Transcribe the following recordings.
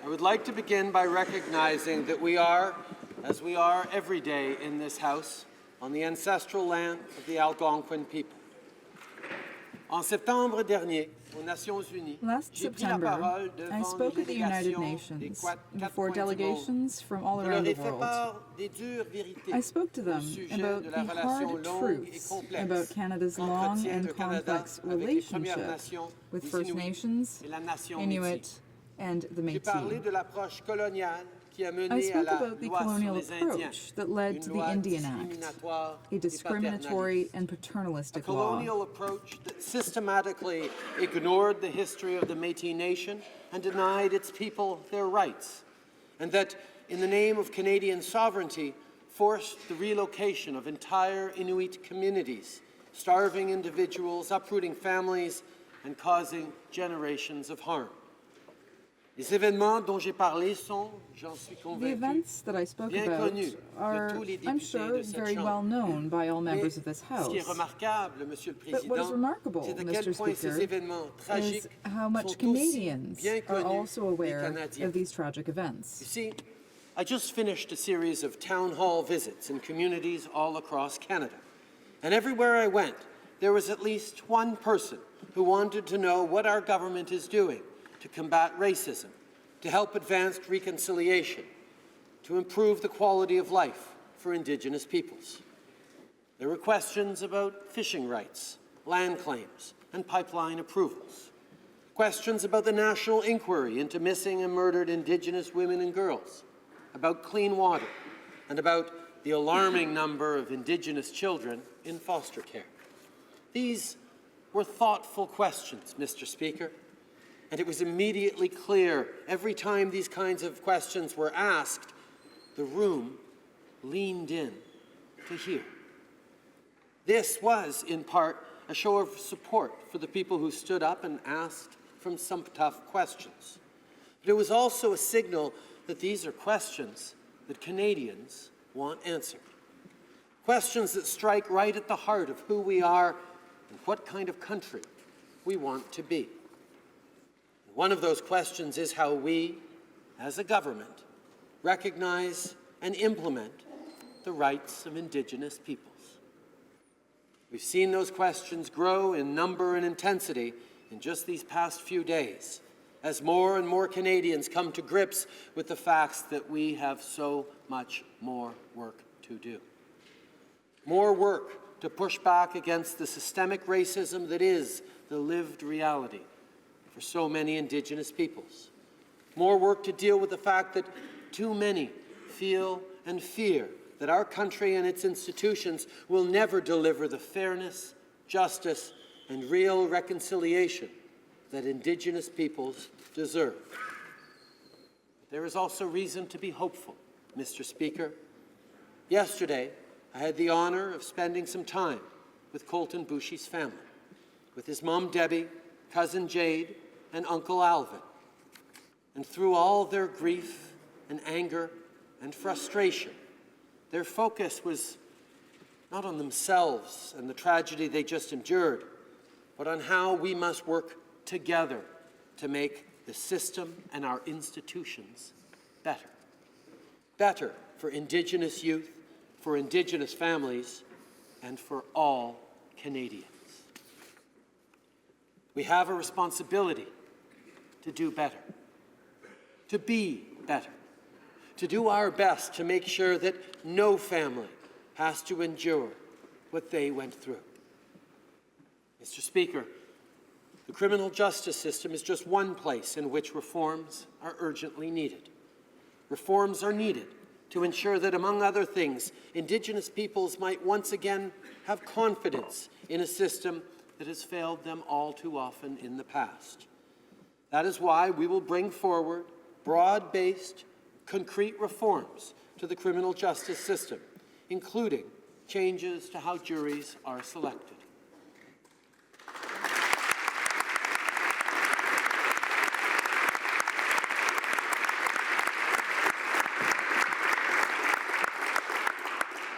I would like to begin by recognizing that we are, as we are every day in this House, on the ancestral land of the Algonquin people. En septembre dernier, aux Nations Unies, Last September, I spoke at the United Nations before delegations from all around the world. I spoke to them about the hard truths about Canada's long and complex relationship with First Nations, Inuit, and the Métis. I spoke about the colonial approach that led to the Indian Act, a discriminatory and paternalistic law. A colonial approach that systematically ignored the history of the Métis Nation and denied its people their rights, and that, in the name of Canadian sovereignty, forced the relocation of entire Inuit communities, starving individuals, uprooting families, and causing generations of harm. Les événements dont j'ai parlé sont, j'en suis convaincu, the events that I spoke about are, I'm sure, very well known by all members of this House. But what is remarkable, Mr. Speaker, is how much Canadians are also aware of these tragic events. You see, I just finished a series of town hall visits in communities all across Canada. And everywhere I went, there was at least one person who wanted to know what our government is doing to combat racism, to help advance reconciliation, to improve the quality of life for Indigenous peoples. There were questions about fishing rights, land claims, and pipeline approvals. Questions about the national inquiry into missing and murdered Indigenous women and girls, about clean water, and about the alarming number of Indigenous children in foster care. These were thoughtful questions, Mr. Speaker. And it was immediately clear every time these kinds of questions were asked, the room leaned in to hear. This was, in part, a show of support for the people who stood up and asked some tough questions. But it was also a signal that these are questions that Canadians want answered. Questions that strike right at the heart of who we are and what kind of country we want to be. One of those questions is how we, as a government, recognize and implement the rights of Indigenous peoples. We've seen those questions grow in number and intensity in just these past few days, as more and more Canadians come to grips with the facts that we have so much more work to do. More work to push back against the systemic racism that is the lived reality for so many Indigenous peoples. More work to deal with the fact that too many feel and fear that our country and its institutions will never deliver the fairness, justice, and real reconciliation that Indigenous peoples deserve. There is also reason to be hopeful, Mr. Speaker. Yesterday, I had the honor of spending some time with Colton Boushie's family, with his mom Debbie, cousin Jade, and Uncle Alvin. And through all their grief and anger and frustration, their focus was not on themselves and the tragedy they just endured, but on how we must work together to make the system and our institutions better. Better for Indigenous youth, for Indigenous families, and for all Canadians. We have a responsibility to do better, to be better, to do our best to make sure that no family has to endure what they went through. Mr. Speaker, the criminal justice system is just one place in which reforms are urgently needed. Reforms are needed to ensure that, among other things, Indigenous peoples might once again have confidence in a system that has failed them all too often in the past. That is why we will bring forward broad-based, concrete reforms to the criminal justice system, including changes to how juries are selected.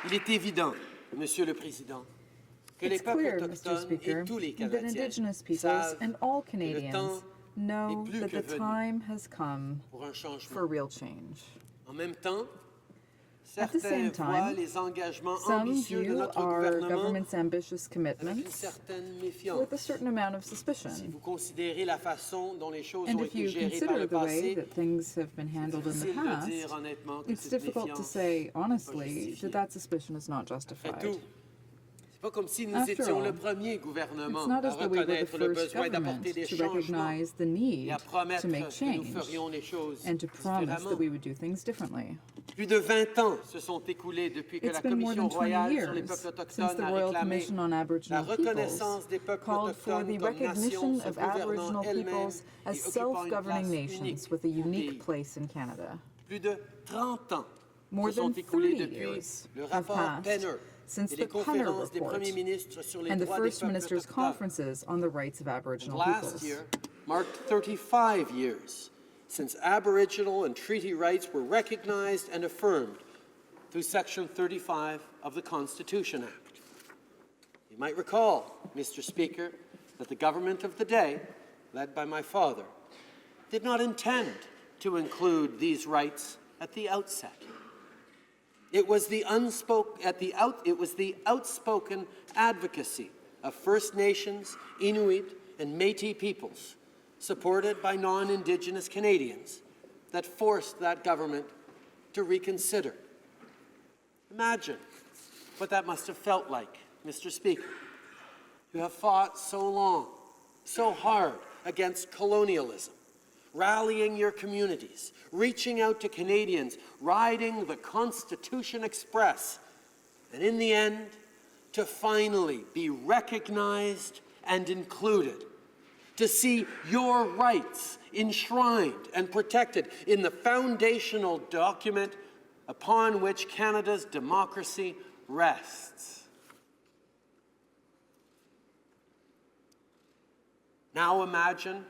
Il est évident, Monsieur le Président, que les peuples autochtones et tous les Canadiens Indigenous peoples and all Canadians know that the time has come for real change. En même temps, At the same certains voient time, les engagements some ambitieux de view notre our gouvernement government's ambitious avec une commitments certaine with a méfiance. certain amount of Si suspicion. vous considérez la façon dont les choses And ont if été you gérées par consider le the way passé, that things have been handled in the difficile de past, dire honnêtement que it's cette difficult to méfiance say honestly justifiée. that that suspicion is not Après justified. tout, c'est pas comme si nous After étions all, le premier gouvernement It's not à as though we were the reconnaître le first besoin government d'apporter des to changements recognize the et need à promettre to make que nous change ferions les choses and to promise that différemment. we would do things differently. Plus de 20 ans se sont écoulés depuis que It's la been more Commission than 20 royale sur les years peuples since autochtones the a Royal réclamé Commission on la Aboriginal reconnaissance Peoples des peuples called for the autochtones comme recognition nations se of gouvernant Aboriginal elles-mêmes peoples as et occupant une self-governing place nations unique with a au pays. unique place in Canada. Plus de 30 ans More se sont than écoulés 30 depuis years le have rapport passed Penner since et the les Penner conférences des Report premiers ministres sur les and the droits des First peuples Minister's autochtones. conferences on the rights of Aboriginal Last peoples. year marked 35 years since Aboriginal and treaty rights were recognized and affirmed through Section 35 of the Constitution Act. You might recall, Mr. Speaker, that the government of the day, led by my father, did not intend to include these rights at the outset. It was the outspoken advocacy of First Nations, Inuit, and Métis peoples, supported by non-Indigenous Canadians, that forced that government to reconsider. Imagine what that must have felt like, Mr. Speaker. You have fought so long, so hard against colonialism, rallying your communities, reaching out to Canadians, riding the Constitution Express, and in the end, to finally be recognized and included, to see your rights enshrined and protected in the foundational document upon which Canada's democracy rests. Now imagine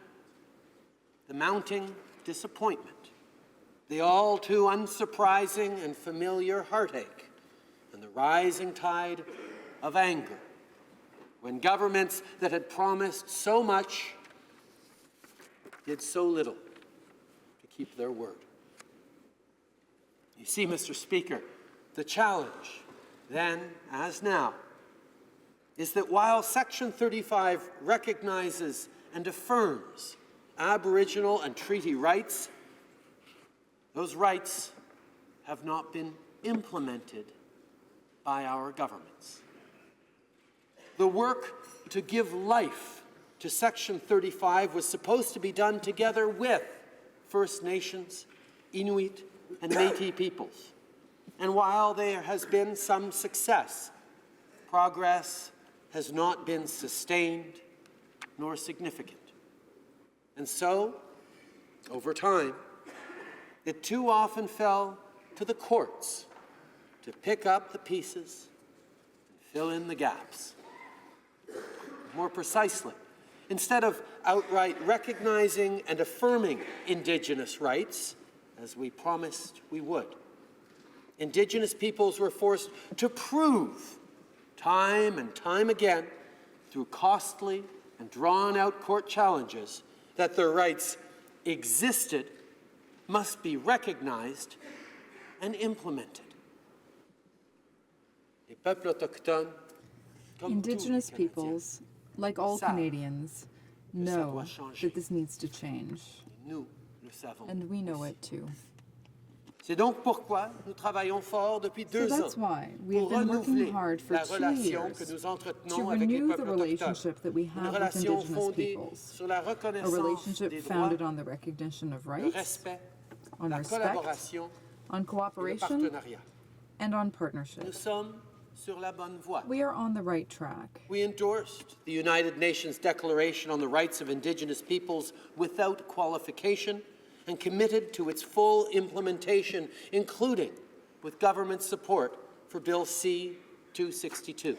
the mounting disappointment, the all too unsurprising and familiar heartache, and the rising tide of anger when governments that had promised so much did so little to keep their word. You see, Mr. Speaker, the challenge, then as now, is that while Section 35 recognizes and affirms Aboriginal and treaty rights, those rights have not been implemented by our governments. The work to give life to Section 35 was supposed to be done together with First Nations, Inuit, and Métis peoples. And while there has been some success, progress has not been sustained nor significant. And so, over time, it too often fell to the courts to pick up the pieces and fill in the gaps. More precisely, instead of outright recognizing and affirming Indigenous rights, as we promised we would, Indigenous peoples were forced to prove time and time again through costly and drawn-out court challenges that their rights existed, must be recognized and implemented. Les peuples autochtones, comme Indigenous tous les Canadiens, peoples, like all Canadians, know that this needs to change, nous le savons. and we know it too. C'est donc pourquoi nous travaillons fort depuis So 2 that's ans why we have pour been working renouveler hard for la 2 relation que years nous to entretenons avec les renew the peuples autochtones. relationship that we Une have with relation Indigenous fondée peoples, sur la a reconnaissance relationship des droits, founded on the recognition of le rights, respect, on la respect, collaboration on et le cooperation, partenariat. and on Nous partnership. sommes sur la bonne voie. We are on the right track. We endorsed the United Nations Declaration on the Rights of Indigenous Peoples without qualification and committed to its full implementation, including with government support for Bill C-262.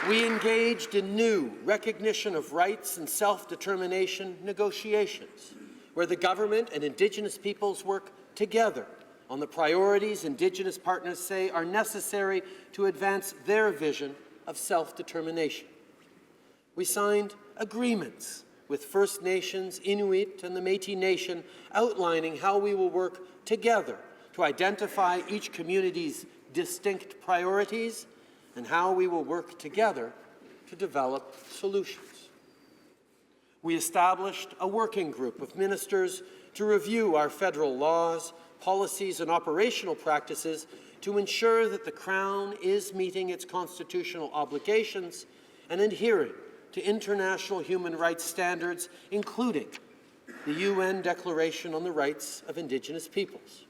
We engaged in new recognition of rights and self-determination negotiations, where the government and Indigenous peoples work together on the priorities Indigenous partners say are necessary to advance their vision of self-determination. We signed agreements with First Nations, Inuit, and the Métis Nation outlining how we will work together to identify each community's distinct priorities and how we will work together to develop solutions. We established a working group of ministers to review our federal laws, policies, and operational practices to ensure that the Crown is meeting its constitutional obligations and adhering to international human rights standards, including the UN Declaration on the Rights of Indigenous Peoples.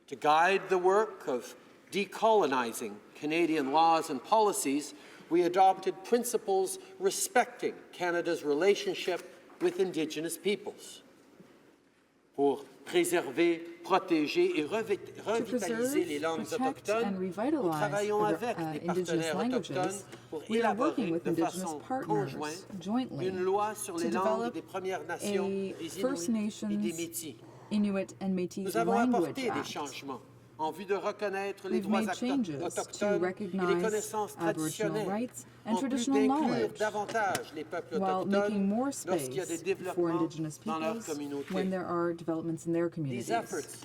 To guide the work of decolonizing Canadian laws and policies, we adopted principles respecting Canada's relationship with Indigenous peoples. Pour préserver, protéger et revitaliser les langues autochtones, nous travaillons avec les partenaires autochtones pour élaborer de façon conjointe une loi sur les langues des Premières Nations, des Inuits et des Métis. Nous avons apporté des changements en vue de reconnaître les droits autochtones et les connaissances traditionnelles, en plus d'inclure davantage les peuples autochtones lorsqu'il y a des développements dans leur communauté. These efforts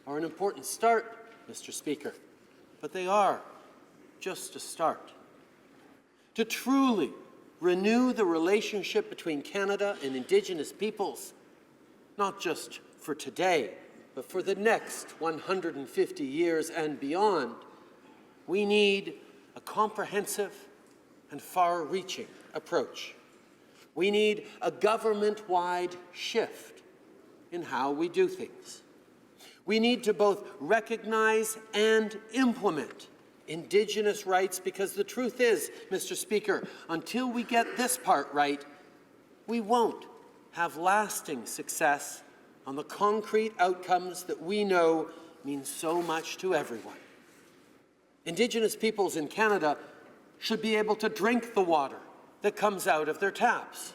are an important start, Mr. Speaker, but they are just a start. To truly renew the relationship between Canada and Indigenous peoples, not just for today, but for the next 150 years and beyond, we need a comprehensive and far-reaching approach. We need a government-wide shift in how we do things. We need to both recognize and implement Indigenous rights, because the truth is, Mr. Speaker, until we get this part right, we won't have lasting success on the concrete outcomes that we know mean so much to everyone. Indigenous peoples in Canada should be able to drink the water that comes out of their taps.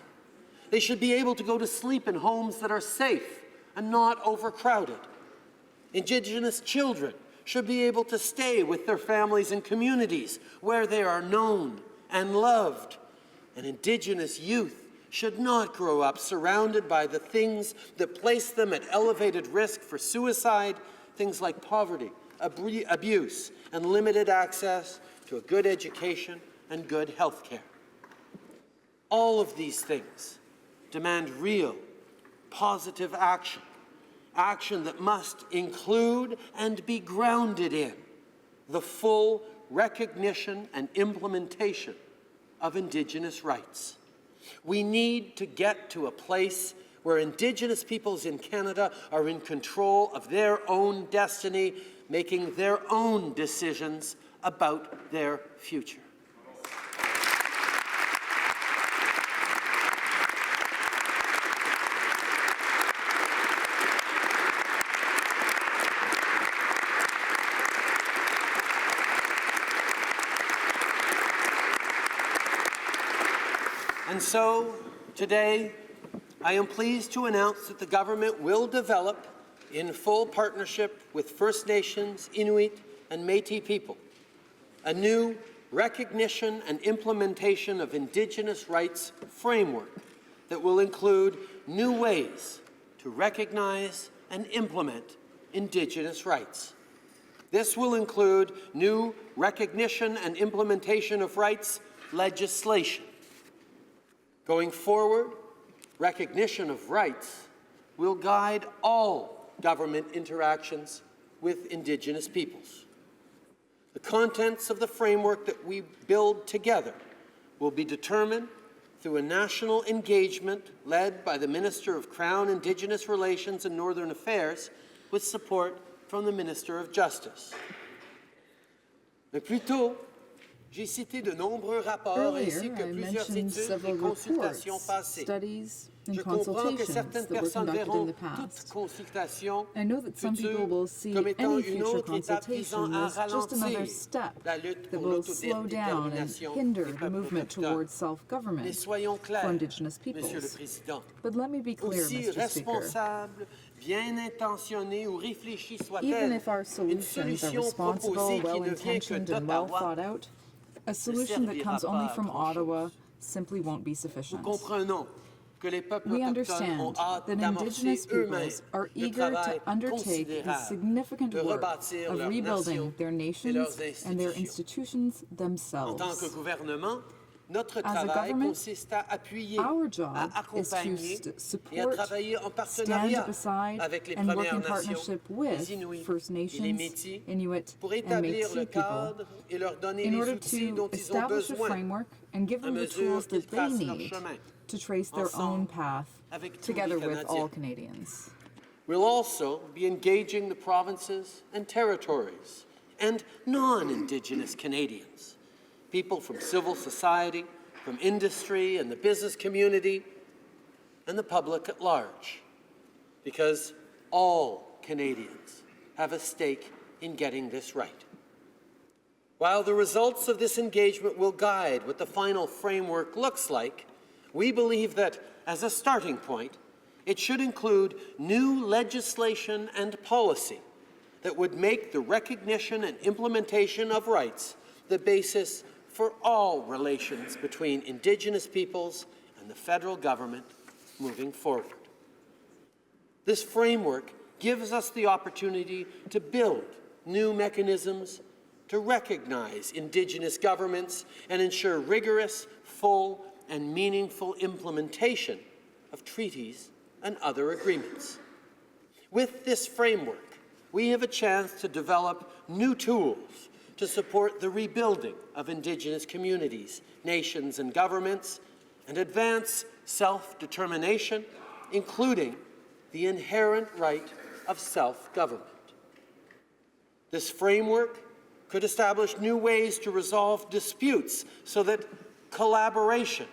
They should be able to go to sleep in homes that are safe and not overcrowded. Indigenous children should be able to stay with their families and communities where they are known and loved. And Indigenous youth should not grow up surrounded by the things that place them at elevated risk for suicide, things like poverty, abuse, and limited access to a good education and good health care. All of these things demand real, positive action, action that must include and be grounded in the full recognition and implementation of Indigenous rights. We need to get to a place where Indigenous peoples in Canada are in control of their own destiny, making their own decisions about their future. And so, today, I am pleased to announce that the government will develop, in full partnership with First Nations, Inuit, and Métis people, a new recognition and implementation of Indigenous rights framework that will include new ways to recognize and implement Indigenous rights. This will include new recognition and implementation of rights legislation. Going forward, recognition of rights will guide all government interactions with Indigenous peoples. The contents of the framework that we build together will be determined through a national engagement led by the Minister of Crown, Indigenous Relations and Northern Affairs with support from the Minister of Justice. Mais plus tôt, j'ai cité de nombreux rapports ainsi que plusieurs études et consultations passées. Je comprends que certaines personnes verront toute consultation future comme étant une autre étape visant à ralentir la lutte pour l'autodétermination des peuples autochtones. Mais soyons clairs, Monsieur le Président, aussi responsable bien intentionnée ou réfléchie Even soit-elle, if our une solutions are solution responsible, proposée qui ne vient que well-intentioned, and well d'Ottawa thought out, a solution that comes only from Ottawa simply won't be Nous sufficient. comprenons que les peuples We autochtones ont understand hâte that d'amorcer Indigenous eux-mêmes peoples are le eager travail to undertake the considérable significant de work rebâtir of leur rebuilding nation their et nations leurs and their institutions. institutions En tant que themselves. gouvernement, notre As a travail government, consiste à appuyer, our job à is to accompagner et à support, travailler en stand partenariat beside, avec les and work Premières in Nations, partnership les with Inuits First et les Nations, Métis Inuit, pour and établir le Métis people cadre et leur donner in les order outils to dont ils ont establish a besoin framework and give à them the mesure tools qu'ils that they tracent leur need chemin, to trace their own ensemble path avec tous together les with all Canadiens. Canadians. We'll also be engaging the provinces and territories and non-Indigenous Canadians, people from civil society, from industry and the business community, and the public at large, because all Canadians have a stake in getting this right. While the results of this engagement will guide what the final framework looks like, we believe that, as a starting point, it should include new legislation and policy that would make the recognition and implementation of rights the basis for all relations between Indigenous peoples and the federal government moving forward. This framework gives us the opportunity to build new mechanisms to recognize Indigenous governments and ensure rigorous, full, and meaningful implementation of treaties and other agreements. With this framework, we have a chance to develop new tools to support the rebuilding of Indigenous communities, nations, and governments, and advance self-determination, including the inherent right of self-government. This framework could establish new ways to resolve disputes so that collaboration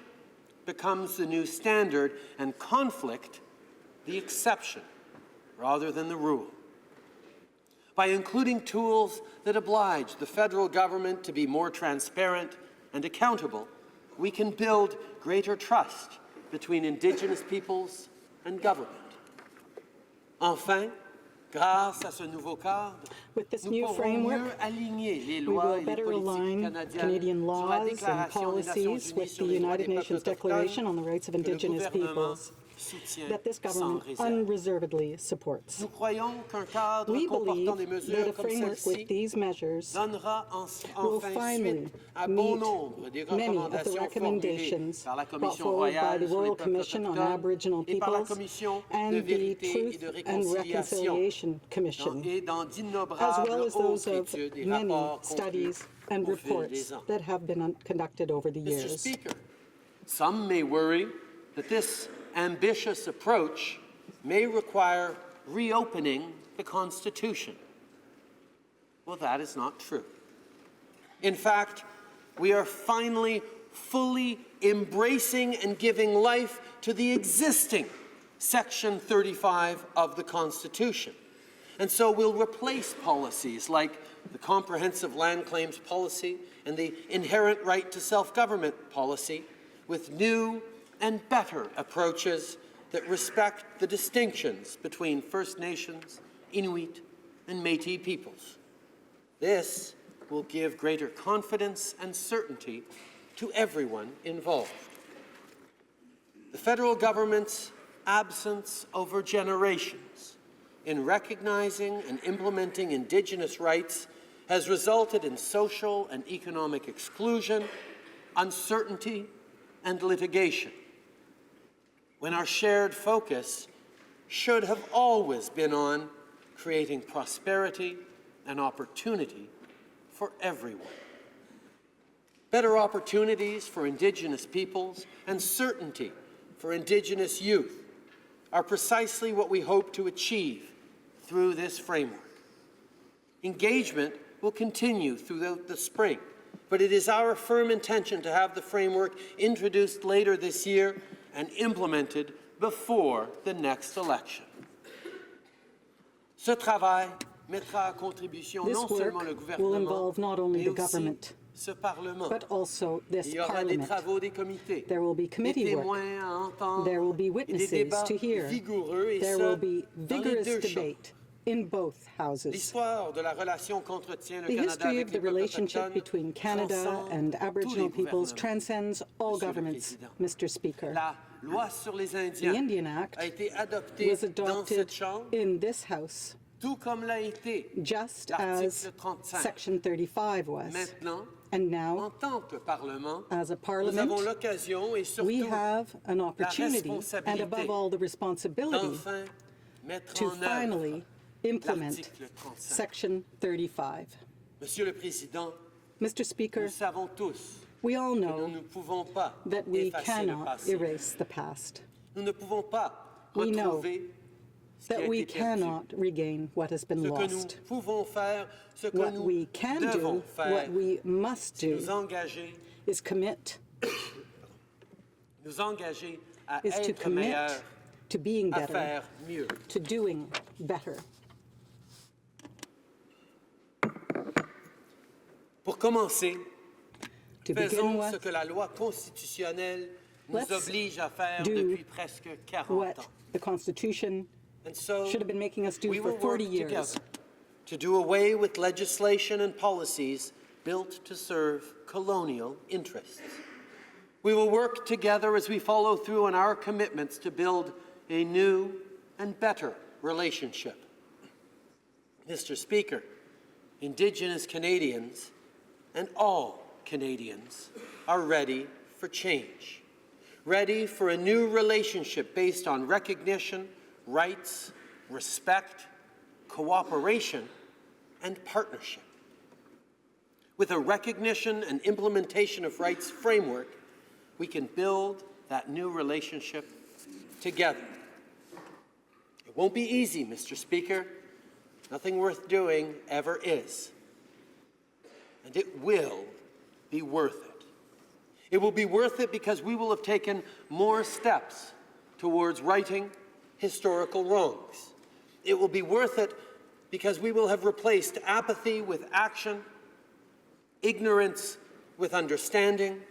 becomes the new standard and conflict the exception rather than the rule. By including tools that oblige the federal government to be more transparent and accountable, we can build greater trust between Indigenous peoples and government. Enfin, grâce à ce nouveau cadre, with this nous new pourrons framework, mieux aligner les we lois will et les better politiques align canadiennes Canadian sur la laws and Déclaration des Nations policies Unies with sur the les droits United des Nations peuples Declaration autochtones on the Rights of que le Indigenous gouvernement peoples soutient that this sans government réserve. unreservedly supports. Nous croyons qu'un cadre We comportant believe des that mesures a comme framework with celle-ci these measures donnera will enfin finally suite à bon meet nombre des many of the recommandations formulées recommendations par la brought Commission forward by royale the sur les Royal peuples Commission on autochtones Aboriginal et par la Peoples Commission de and the vérité et Truth de and réconciliation Reconciliation Commission, et dans as d'innombrables well as those autres of études et many rapports conclus studies and au fil reports des ans. that have been conducted over the Mr. years. Speaker, some may worry that this ambitious approach may require reopening the Constitution. Well, that is not true. In fact, we are finally fully embracing and giving life to the existing Section 35 of the Constitution. And so we'll replace policies like the Comprehensive Land Claims Policy and the Inherent Right to Self-Government Policy with new and better approaches that respect the distinctions between First Nations, Inuit, and Métis peoples. This will give greater confidence and certainty to everyone involved. The federal government's absence over generations in recognizing and implementing Indigenous rights has resulted in social and economic exclusion, uncertainty, and litigation, when our shared focus should have always been on creating prosperity and opportunity for everyone. Better opportunities for Indigenous peoples and certainty for Indigenous youth are precisely what we hope to achieve through this framework. Engagement will continue throughout the spring, but it is our firm intention to have the framework introduced later this year and implemented before the next election. Ce travail mettra à contribution This non seulement le work will gouvernement, involve not only mais the aussi government, ce Parlement. but also this Il y aura des Parliament. travaux des comités, There will be des committee work. témoins à entendre, There will be et des witnesses débats to hear. vigoureux, et There ce, will be dans les vigorous deux chambres. debate in both houses. L'histoire de la relation qu'entretient le The Canada history avec of les the peuples relationship autochtones between Canada transcende and tous Aboriginal les peoples gouvernements. transcends all Monsieur le governments, Président, Mr. Speaker. La loi sur les The Indiens Indian Act a été adoptée was dans cette adopted chambre, in this House, tout comme l'a été just l'article as 35. Section 35 was. Maintenant, And en now, tant que Parlement, as a nous Parliament, avons l'occasion et we surtout have an opportunity, and responsabilité above all, the responsibility d'enfin mettre to en œuvre finally implement l'article 35. Section 35. Monsieur le Président, Mr. Speaker, nous savons tous we all que nous know ne pouvons pas that we effacer le cannot passé. erase the past, Nous ne pouvons pas We know retrouver ce qui a that we été perdu. cannot regain what has been Ce que nous lost. pouvons faire, ce que What nous we can devons do, faire, what we must c'est do, nous engager is commit, à is to être commit meilleurs, to being à better, faire mieux. to doing better. Pour commencer, To begin faisons ce with, que la loi constitutionnelle nous let's oblige à faire do depuis presque 40 what ans. the Constitution And so, should have been making us do we for will 40 work years. together to do away with legislation and policies built to serve colonial interests. We will work together as we follow through on our commitments to build a new and better relationship. Mr. Speaker, Indigenous Canadians and all Canadians are ready for change, ready for a new relationship based on recognition, rights, respect, cooperation, and partnership. With a recognition and implementation of rights framework, we can build that new relationship together. It won't be easy, Mr. Speaker. Nothing worth doing ever is. And it will be worth it. It will be worth it because we will have taken more steps towards righting historical wrongs. It will be worth it because we will have replaced apathy with action, ignorance with understanding,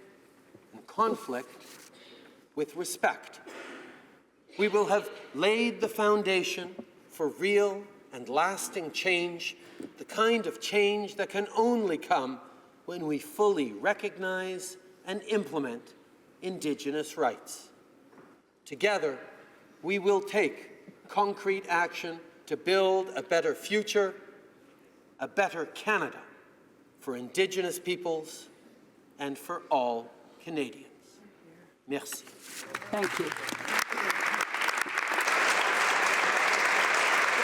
and conflict with respect. We will have laid the foundation for real and lasting change, the kind of change that can only come when we fully recognize and implement Indigenous rights. Together, we will take concrete action to build a better future, a better Canada for Indigenous peoples and for all Canadians. Merci. Thank you.